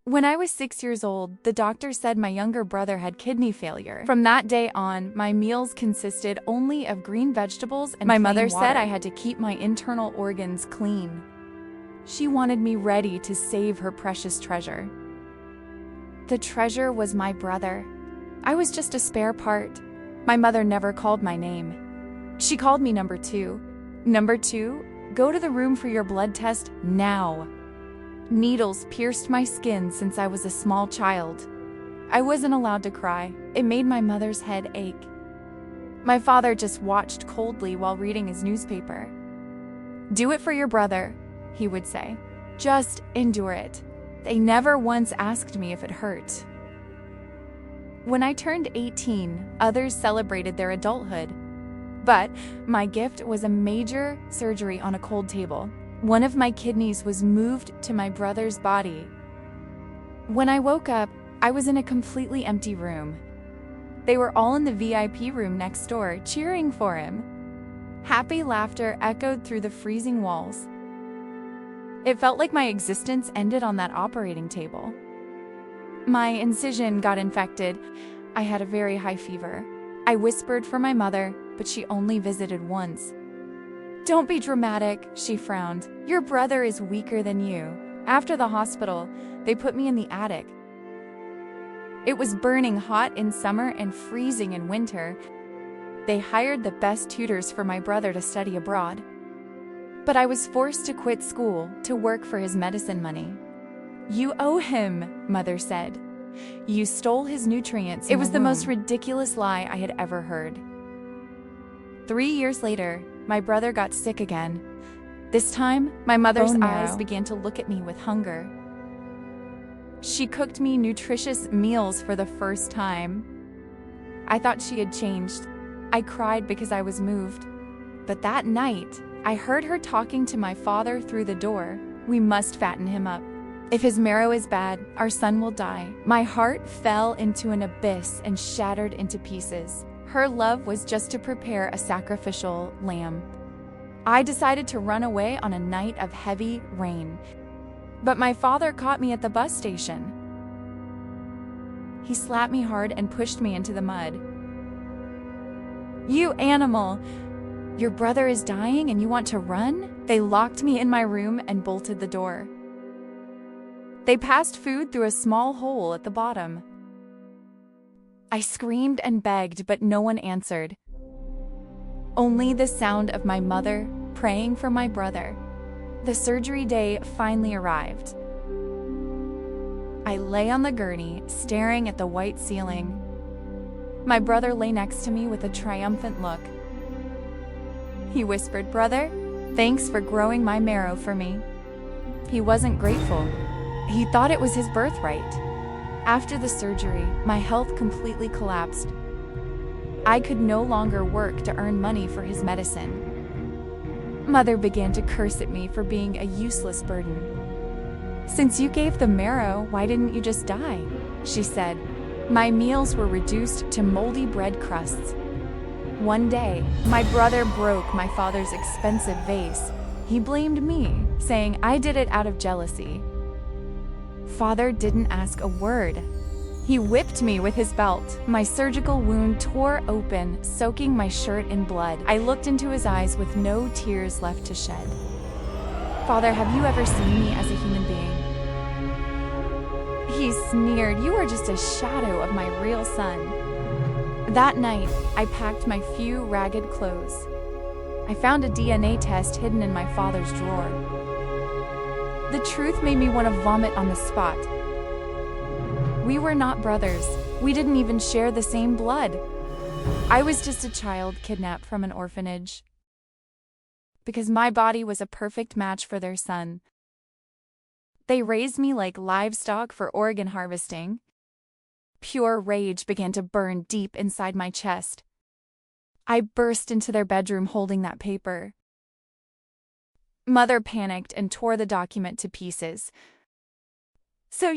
When I was 6 years old, the doctor said my younger brother had kidney failure. From that day on, my meals consisted only of green vegetables and my mother said I had to keep my internal organs clean. She wanted me ready to save her precious treasure. The treasure was my brother. I was just a spare part. My mother never called my name. She called me number 2. Number 2, go to the room for your blood test now. Needles pierced my skin since I was a small child. I wasn't allowed to cry. It made my mother's head ache. My father just watched coldly while reading his newspaper. Do it for your brother, he would say. Just endure it. They never once asked me if it hurt. When I turned 18, others celebrated their adulthood. But my gift was a major surgery on a cold table. One of my kidneys was moved to my brother's body. When I woke up, I was in a completely empty room. They were all in the VIP room next door, cheering for him. Happy laughter echoed through the freezing walls. It felt like my existence ended on that operating table. My incision got infected. I had a very high fever. I whispered for my mother, but she only visited once. Don't be dramatic, she frowned. Your brother is weaker than you. After the hospital, they put me in the attic. It was burning hot in summer and freezing in winter. They hired the best tutors for my brother to study abroad. But I was forced to quit school to work for his medicine money. You owe him, Mother said. You stole his nutrients. It was the most ridiculous lie I had ever heard. 3 years later, my brother got sick again. This time, my mother's eyes began to look at me with hunger. She cooked me nutritious meals for the first time. I thought she had changed. I cried because I was moved. But that night, I heard her talking to my father through the door. We must fatten him up. If his marrow is bad, our son will die. My heart fell into an abyss and shattered into pieces. Her love was just to prepare a sacrificial lamb. I decided to run away on a night of heavy rain. But my father caught me at the bus station. He slapped me hard and pushed me into the mud. You animal! Your brother is dying and you want to run? They locked me in my room and bolted the door. They passed food through a small hole at the bottom. I screamed and begged, but no one answered. Only the sound of my mother praying for my brother. The surgery day finally arrived. I lay on the gurney, staring at the white ceiling. My brother lay next to me with a triumphant look. He whispered, "Brother, thanks for growing my marrow for me." He wasn't grateful. He thought it was his birthright. After the surgery, my health completely collapsed. I could no longer work to earn money for his medicine. Mother began to curse at me for being a useless burden. "Since you gave the marrow, why didn't you just die?" she said. My meals were reduced to moldy bread crusts. One day, my brother broke my father's expensive vase. He blamed me, saying I did it out of jealousy. Father didn't ask a word. He whipped me with his belt. My surgical wound tore open, soaking my shirt in blood. I looked into his eyes with no tears left to shed. "Father, have you ever seen me as a human being?" He sneered, "You are just a shadow of my real son." That night, I packed my few ragged clothes. I found a DNA test hidden in my father's drawer. The truth made me want to vomit on the spot. We were not brothers. We didn't even share the same blood. I was just a child kidnapped from an orphanage. Because my body was a perfect match for their son. They raised me like livestock for organ harvesting. Pure rage began to burn deep inside my chest. I burst into their bedroom holding that paper. Mother panicked and tore the document to pieces. "So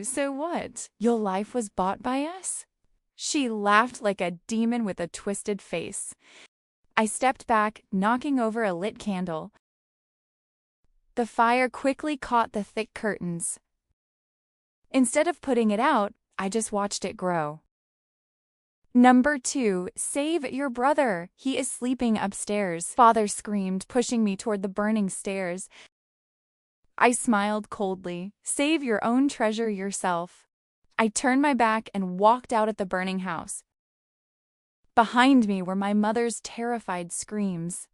so what? Your life was bought by us?" She laughed like a demon with a twisted face. I stepped back, knocking over a lit candle. The fire quickly caught the thick curtains. Instead of putting it out, I just watched it grow. Number 2, save your brother. He is sleeping upstairs, father screamed, pushing me toward the burning stairs. I smiled coldly. Save your own treasure yourself. I turned my back and walked out at the burning house. Behind me were my mother's terrified screams.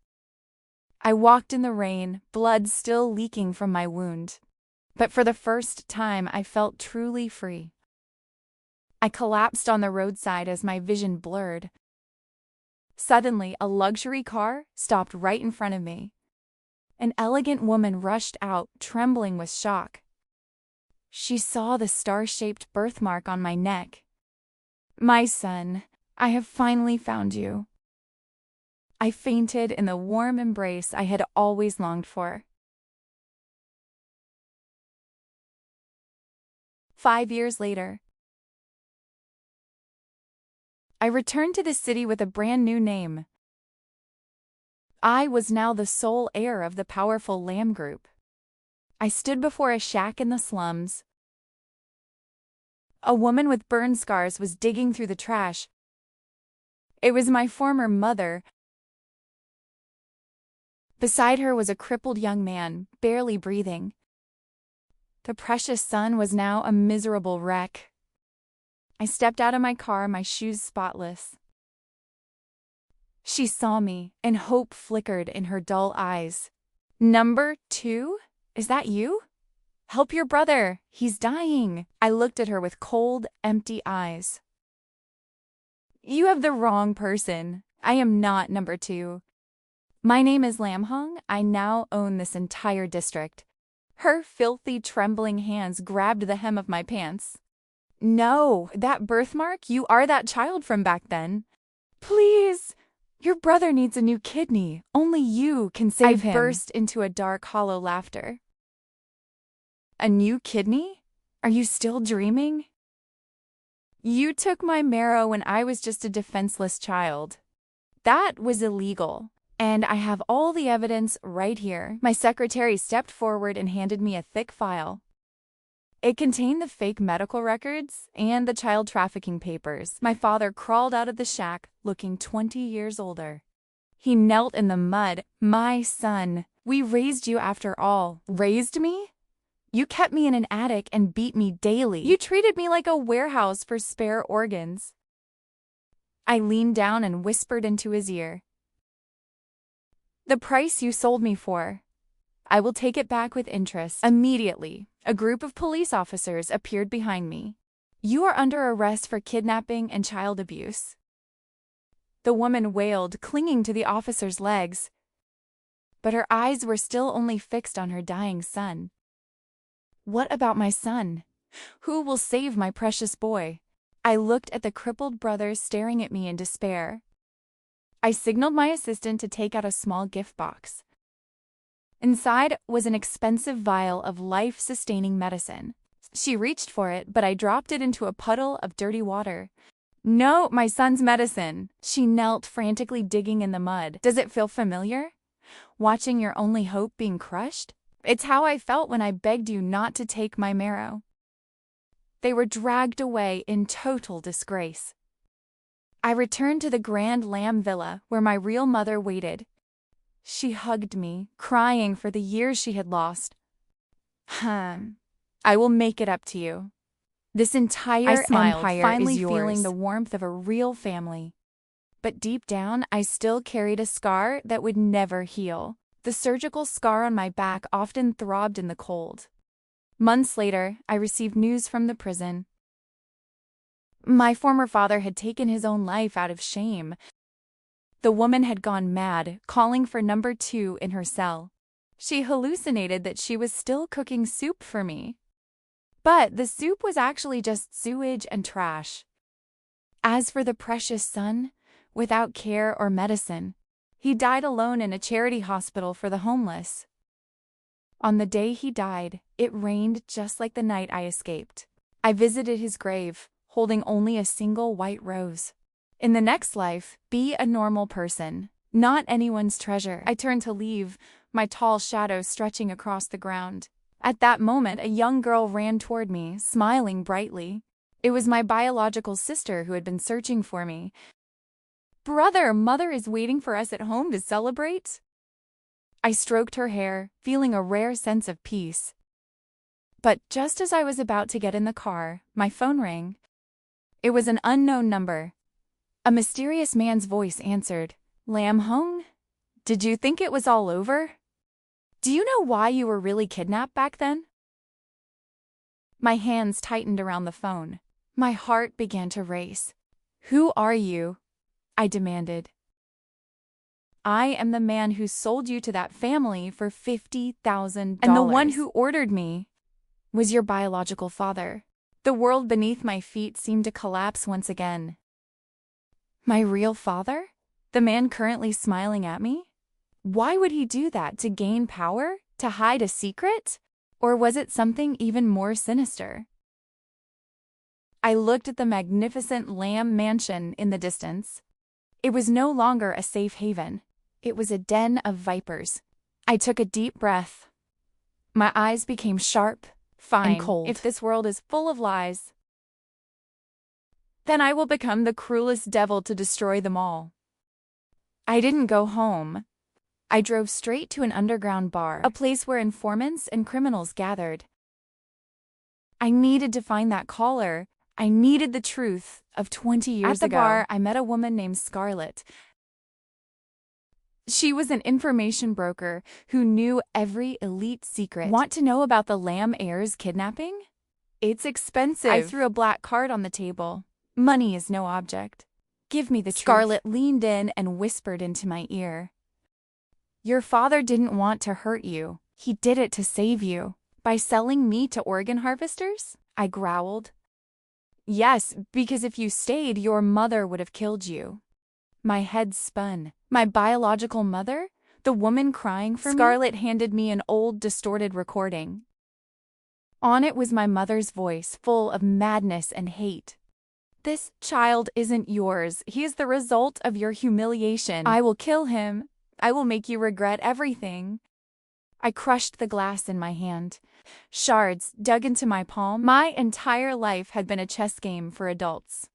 I walked in the rain, blood still leaking from my wound. But for the first time, I felt truly free. I collapsed on the roadside as my vision blurred. Suddenly, a luxury car stopped right in front of me. An elegant woman rushed out, trembling with shock. She saw the star-shaped birthmark on my neck. "My son, I have finally found you." I fainted in the warm embrace I had always longed for. 5 years later, I returned to the city with a brand new name. I was now the sole heir of the powerful Lamb Group. I stood before a shack in the slums. A woman with burn scars was digging through the trash. It was my former mother. Beside her was a crippled young man, barely breathing. The precious son was now a miserable wreck. I stepped out of my car, my shoes spotless. She saw me, and hope flickered in her dull eyes. "Number 2? Is that you? Help your brother, he's dying." I looked at her with cold, empty eyes. "You have the wrong person. I am not number 2. My name is Lam Hong. I now own this entire district." Her filthy, trembling hands grabbed the hem of my pants. "No, that birthmark, you are that child from back then. Please, your brother needs a new kidney. Only you can save him." I burst into a dark, hollow laughter. "A new kidney? Are you still dreaming? You took my marrow when I was just a defenseless child. That was illegal. And I have all the evidence right here." My secretary stepped forward and handed me a thick file. It contained the fake medical records and the child trafficking papers. My father crawled out of the shack, looking 20 years older. He knelt in the mud. "My son, we raised you after all." "Raised me? You kept me in an attic and beat me daily. You treated me like a warehouse for spare organs." I leaned down and whispered into his ear. "The price you sold me for. I will take it back with interest." Immediately, a group of police officers appeared behind me. "You are under arrest for kidnapping and child abuse." The woman wailed, clinging to the officer's legs. But her eyes were still only fixed on her dying son. "What about my son? Who will save my precious boy?" I looked at the crippled brothers staring at me in despair. I signaled my assistant to take out a small gift box. Inside was an expensive vial of life-sustaining medicine. She reached for it, but I dropped it into a puddle of dirty water. "No, my son's medicine." She knelt, frantically digging in the mud. "Does it feel familiar? Watching your only hope being crushed? It's how I felt when I begged you not to take my marrow." They were dragged away in total disgrace. I returned to the Grand Lamb Villa, where my real mother waited. She hugged me, crying for the years she had lost. "I will make it up to you. This entire empire finally is yours." Feeling the warmth of a real family. But deep down, I still carried a scar that would never heal. The surgical scar on my back often throbbed in the cold. Months later, I received news from the prison. My former father had taken his own life out of shame. The woman had gone mad, calling for number 2 in her cell. She hallucinated that she was still cooking soup for me. But the soup was actually just sewage and trash. As for the precious son, without care or medicine, he died alone in a charity hospital for the homeless. On the day he died, it rained just like the night I escaped. I visited his grave, holding only a single white rose. In the next life, be a normal person, not anyone's treasure. I turned to leave, my tall shadow stretching across the ground. At that moment, a young girl ran toward me, smiling brightly. It was my biological sister who had been searching for me. "Brother, Mother is waiting for us at home to celebrate." I stroked her hair, feeling a rare sense of peace. But just as I was about to get in the car, my phone rang. It was an unknown number. A mysterious man's voice answered. "Lam Hong? Did you think it was all over? Do you know why you were really kidnapped back then?" My hands tightened around the phone. My heart began to race. "Who are you?" I demanded. "I am the man who sold you to that family for $50,000. And the one who ordered me was your biological father." The world beneath my feet seemed to collapse once again. My real father? The man currently smiling at me? Why would he do that? To gain power? To hide a secret? Or was it something even more sinister? I looked at the magnificent Lamb mansion in the distance. It was no longer a safe haven. It was a den of vipers. I took a deep breath. My eyes became sharp, fine, and cold. If this world is full of lies, then I will become the cruelest devil to destroy them all. I didn't go home. I drove straight to an underground bar, a place where informants and criminals gathered. I needed to find that caller. I needed the truth of 20 years ago. At the bar, I met a woman named Scarlett. She was an information broker who knew every elite secret. "Want to know about the Lamb Heirs kidnapping? It's expensive." I threw a black card on the table. "Money is no object. Give me the truth." Scarlett leaned in and whispered into my ear. "Your father didn't want to hurt you. He did it to save you." "By selling me to organ harvesters?" I growled. "Yes, because if you stayed, your mother would have killed you." My head spun. My biological mother? The woman crying for me? Scarlett handed me an old, distorted recording. On it was my mother's voice, full of madness and hate. "This child isn't yours. He is the result of your humiliation. I will kill him. I will make you regret everything." I crushed the glass in my hand. Shards dug into my palm. My entire life had been a chess game for adults.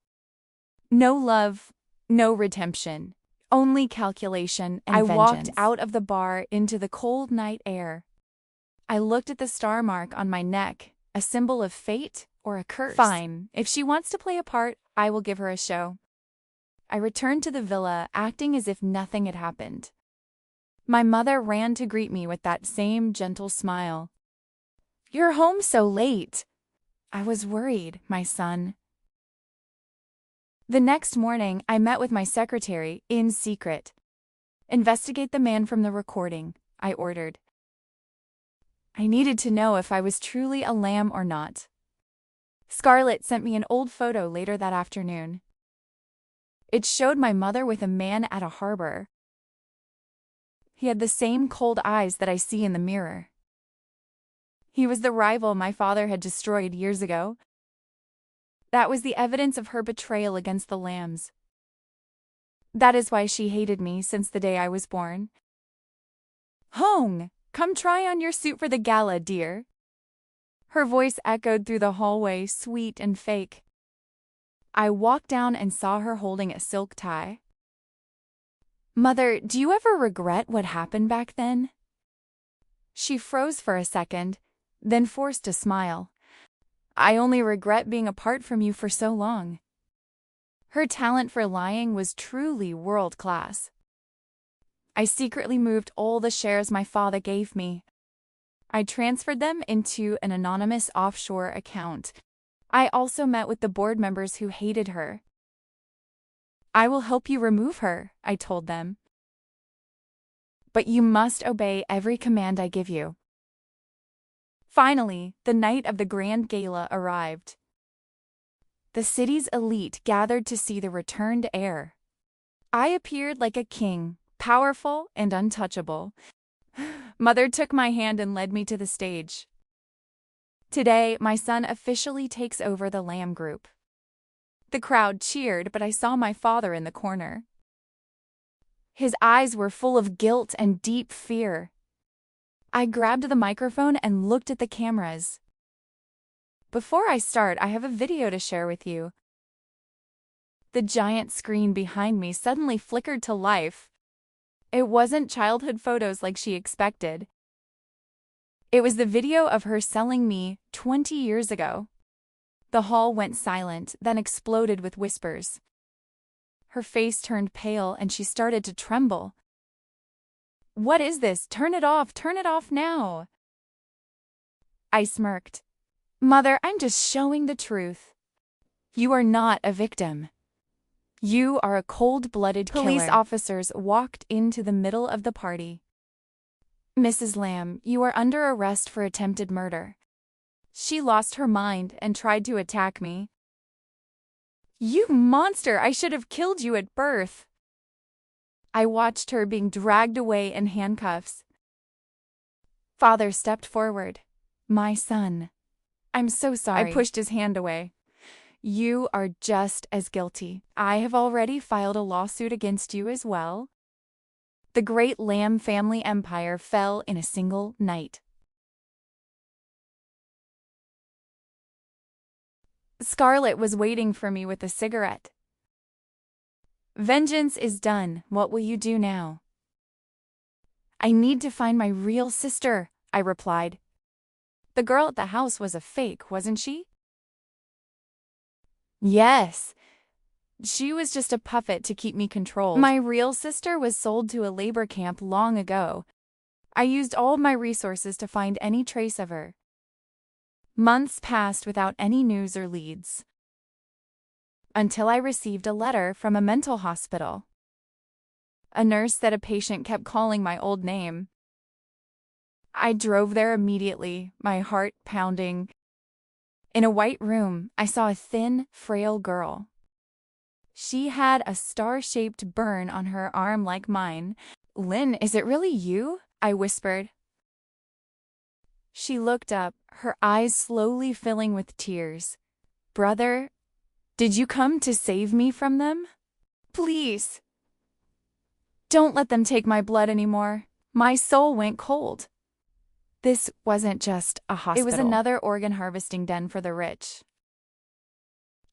No love, no redemption, only calculation and vengeance. I walked out of the bar into the cold night air. I looked at the star mark on my neck, a symbol of fate or a curse. Fine, if she wants to play a part, I will give her a show. I returned to the villa, acting as if nothing had happened. My mother ran to greet me with that same gentle smile. "You're home so late." I was worried, my son. The next morning, I met with my secretary, in secret. "Investigate the man from the recording," I ordered. I needed to know if I was truly a lamb or not. Scarlett sent me an old photo later that afternoon. It showed my mother with a man at a harbor. He had the same cold eyes that I see in the mirror. He was the rival my father had destroyed years ago. That was the evidence of her betrayal against the lambs. That is why she hated me since the day I was born. "Hong, come try on your suit for the gala, dear." Her voice echoed through the hallway, sweet and fake. I walked down and saw her holding a silk tie. "Mother, do you ever regret what happened back then?" She froze for a second, then forced a smile. "I only regret being apart from you for so long." Her talent for lying was truly world-class. I secretly moved all the shares my father gave me. I transferred them into an anonymous offshore account. I also met with the board members who hated her. "I will help you remove her," I told them. "But you must obey every command I give you." Finally, the night of the grand gala arrived. The city's elite gathered to see the returned heir. I appeared like a king, powerful and untouchable. Mother took my hand and led me to the stage. Today, my son officially takes over the Lamb Group. The crowd cheered, but I saw my father in the corner. His eyes were full of guilt and deep fear. I grabbed the microphone and looked at the cameras. Before I start, I have a video to share with you. The giant screen behind me suddenly flickered to life. It wasn't childhood photos like she expected. It was the video of her selling me 20 years ago. The hall went silent, then exploded with whispers. Her face turned pale and she started to tremble. "What is this? Turn it off now." I smirked. "Mother, I'm just showing the truth. You are not a victim. You are a cold-blooded killer." Police officers walked into the middle of the party. "Mrs. Lamb, you are under arrest for attempted murder." She lost her mind and tried to attack me. "You monster! I should have killed you at birth." I watched her being dragged away in handcuffs. Father stepped forward. "My son." "I'm so sorry." I pushed his hand away. "You are just as guilty. I have already filed a lawsuit against you as well." The great Lamb family empire fell in a single night. Scarlett was waiting for me with a cigarette. "Vengeance is done. What will you do now?" "I need to find my real sister," I replied. "The girl at the house was a fake, wasn't she?" "Yes. She was just a puppet to keep me controlled. My real sister was sold to a labor camp long ago. I used all my resources to find any trace of her." Months passed without any news or leads. Until I received a letter from a mental hospital. A nurse said a patient kept calling my old name. I drove there immediately, my heart pounding. In a white room, I saw a thin, frail girl. She had a star-shaped burn on her arm like mine. "Lynn, is it really you?" I whispered. She looked up, her eyes slowly filling with tears. "Brother, did you come to save me from them? Please. Don't let them take my blood anymore." My soul went cold. This wasn't just a hospital. It was another organ harvesting den for the rich.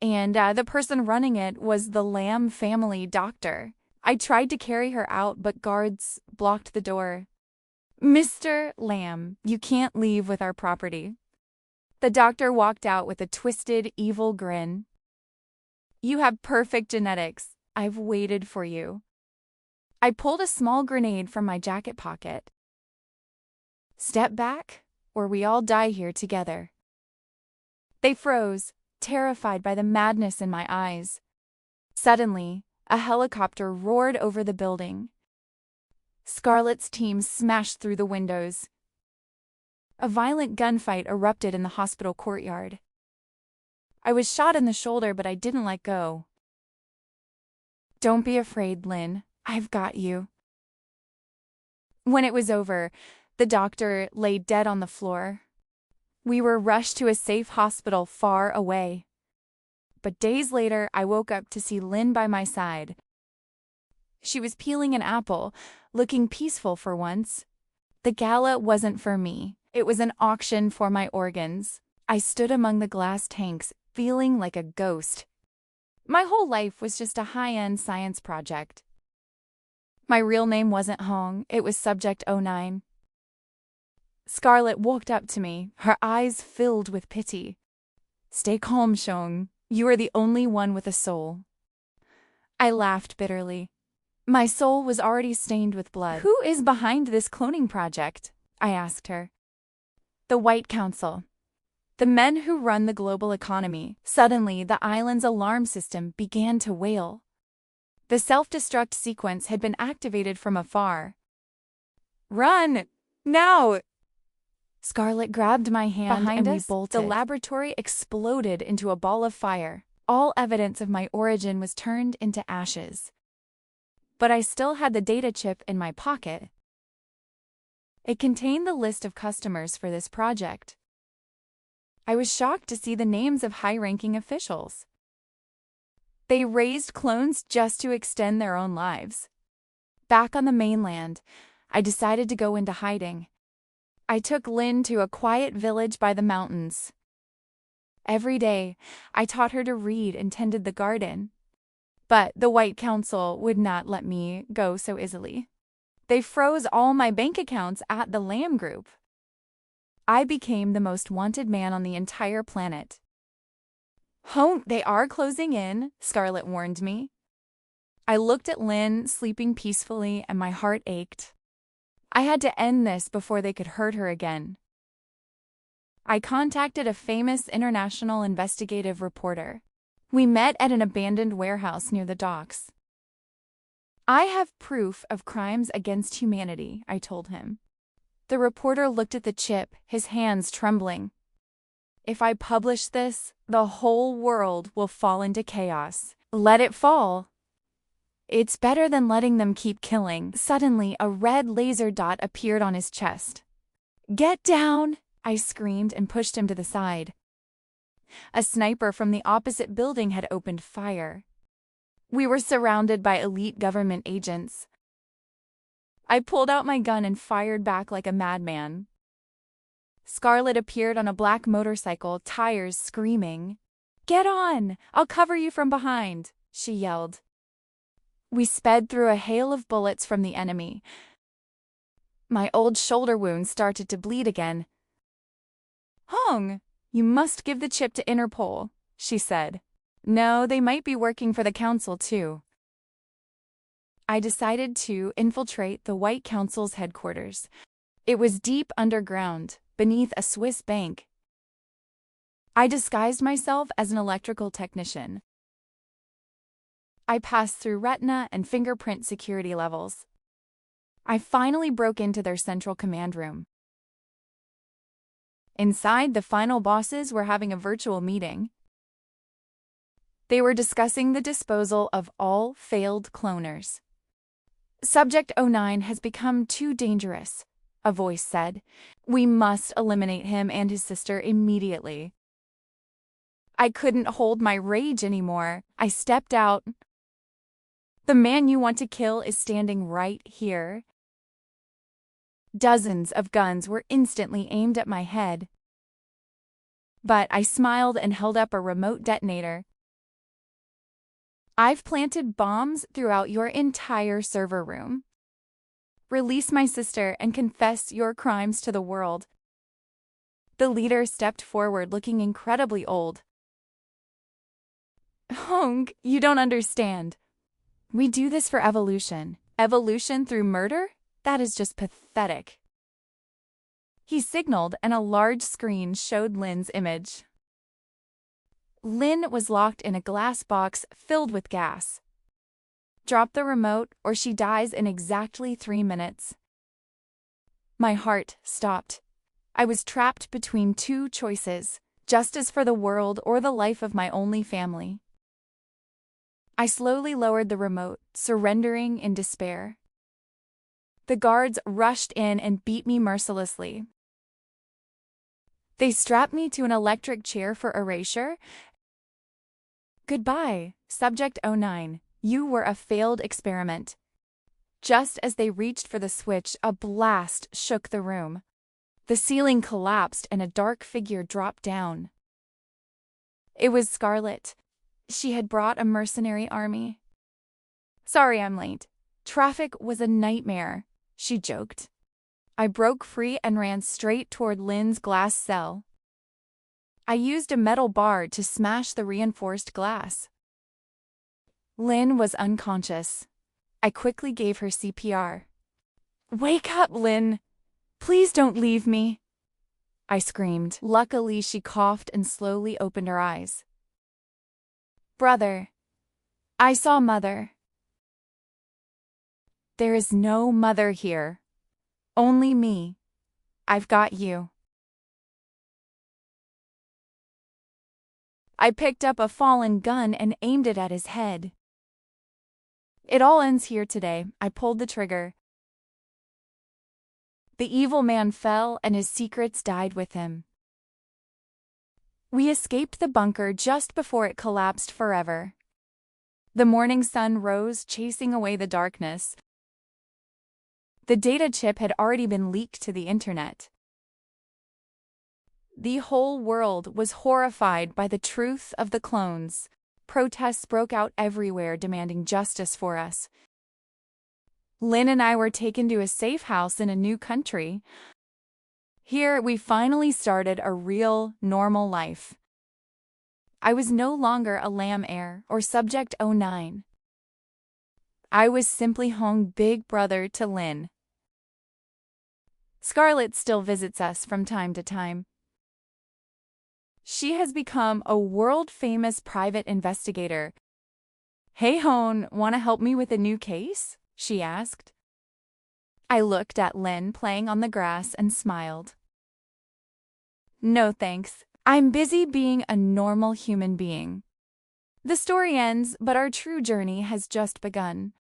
And the person running it was the Lamb family doctor. I tried to carry her out, but guards blocked the door. "Mr. Lamb, you can't leave with our property." The doctor walked out with a twisted, evil grin. "You have perfect genetics. I've waited for you." I pulled a small grenade from my jacket pocket. "Step back, or we all die here together." They froze, terrified by the madness in my eyes. Suddenly, a helicopter roared over the building. Scarlett's team smashed through the windows. A violent gunfight erupted in the hospital courtyard. I was shot in the shoulder, but I didn't let go. "Don't be afraid, Lynn. I've got you." When it was over, the doctor lay dead on the floor. We were rushed to a safe hospital far away. But days later, I woke up to see Lynn by my side. She was peeling an apple, looking peaceful for once. The gala wasn't for me. It was an auction for my organs. I stood among the glass tanks, feeling like a ghost. My whole life was just a high-end science project. My real name wasn't Hong, it was Subject 09. Scarlett walked up to me, her eyes filled with pity. "Stay calm, Shong. You are the only one with a soul." I laughed bitterly. My soul was already stained with blood. "Who is behind this cloning project?" I asked her. "The White Council. The men who run the global economy." Suddenly, the island's alarm system began to wail. The self-destruct sequence had been activated from afar. "Run! Now!" Scarlett grabbed my hand and we bolted. The laboratory exploded into a ball of fire. All evidence of my origin was turned into ashes. But I still had the data chip in my pocket. It contained the list of customers for this project. I was shocked to see the names of high-ranking officials. They raised clones just to extend their own lives. Back on the mainland, I decided to go into hiding. I took Lynn to a quiet village by the mountains. Every day, I taught her to read and tended the garden. But the White Council would not let me go so easily. They froze all my bank accounts at the Lamb Group. I became the most wanted man on the entire planet. "Oh, they are closing in," Scarlett warned me. I looked at Lynn sleeping peacefully and my heart ached. I had to end this before they could hurt her again. I contacted a famous international investigative reporter. We met at an abandoned warehouse near the docks. "I have proof of crimes against humanity," I told him. The reporter looked at the chip, his hands trembling. "If I publish this, the whole world will fall into chaos. Let it fall. It's better than letting them keep killing." Suddenly, a red laser dot appeared on his chest. "Get down!" I screamed and pushed him to the side. A sniper from the opposite building had opened fire. We were surrounded by elite government agents. I pulled out my gun and fired back like a madman. Scarlett appeared on a black motorcycle, tires screaming. "Get on! I'll cover you from behind," she yelled. We sped through a hail of bullets from the enemy. My old shoulder wound started to bleed again. "Hong, you must give the chip to Interpol," she said. "No, they might be working for the council too." I decided to infiltrate the White Council's headquarters. It was deep underground, beneath a Swiss bank. I disguised myself as an electrical technician. I passed through retina and fingerprint security levels. I finally broke into their central command room. Inside, the final bosses were having a virtual meeting. They were discussing the disposal of all failed cloners. "Subject 09 has become too dangerous," a voice said. "We must eliminate him and his sister immediately." I couldn't hold my rage anymore. I stepped out. "The man you want to kill is standing right here." Dozens of guns were instantly aimed at my head. But I smiled and held up a remote detonator. "I've planted bombs throughout your entire server room. Release my sister and confess your crimes to the world." The leader stepped forward looking incredibly old. "Hong, you don't understand. We do this for evolution. Evolution through murder? That is just pathetic." He signaled and a large screen showed Lynn's image. Lynn was locked in a glass box filled with gas. Drop the remote or she dies in exactly 3 minutes. My heart stopped. I was trapped between two choices: justice for the world or the life of my only family. I slowly lowered the remote, surrendering in despair. The guards rushed in and beat me mercilessly. They strapped me to an electric chair for erasure. "Goodbye, Subject 09. You were a failed experiment." Just as they reached for the switch, a blast shook the room. The ceiling collapsed and a dark figure dropped down. It was Scarlett. She had brought a mercenary army. "Sorry I'm late. Traffic was a nightmare," she joked. I broke free and ran straight toward Lynn's glass cell. I used a metal bar to smash the reinforced glass. Lynn was unconscious. I quickly gave her CPR. "Wake up, Lynn! Please don't leave me!" I screamed. Luckily, she coughed and slowly opened her eyes. "Brother, I saw Mother." "There is no mother here. Only me. I've got you." I picked up a fallen gun and aimed it at his head. "It all ends here today." I pulled the trigger. The evil man fell and his secrets died with him. We escaped the bunker just before it collapsed forever. The morning sun rose, chasing away the darkness. The data chip had already been leaked to the internet. The whole world was horrified by the truth of the clones. Protests broke out everywhere demanding justice for us. Lynn and I were taken to a safe house in a new country. Here, we finally started a real, normal life. I was no longer a lamb heir or Subject 09. I was simply home big brother to Lynn. Scarlett still visits us from time to time. She has become a world-famous private investigator. "Hey, Hone, want to help me with a new case?" she asked. I looked at Lynn playing on the grass and smiled. "No thanks. I'm busy being a normal human being." The story ends, but our true journey has just begun.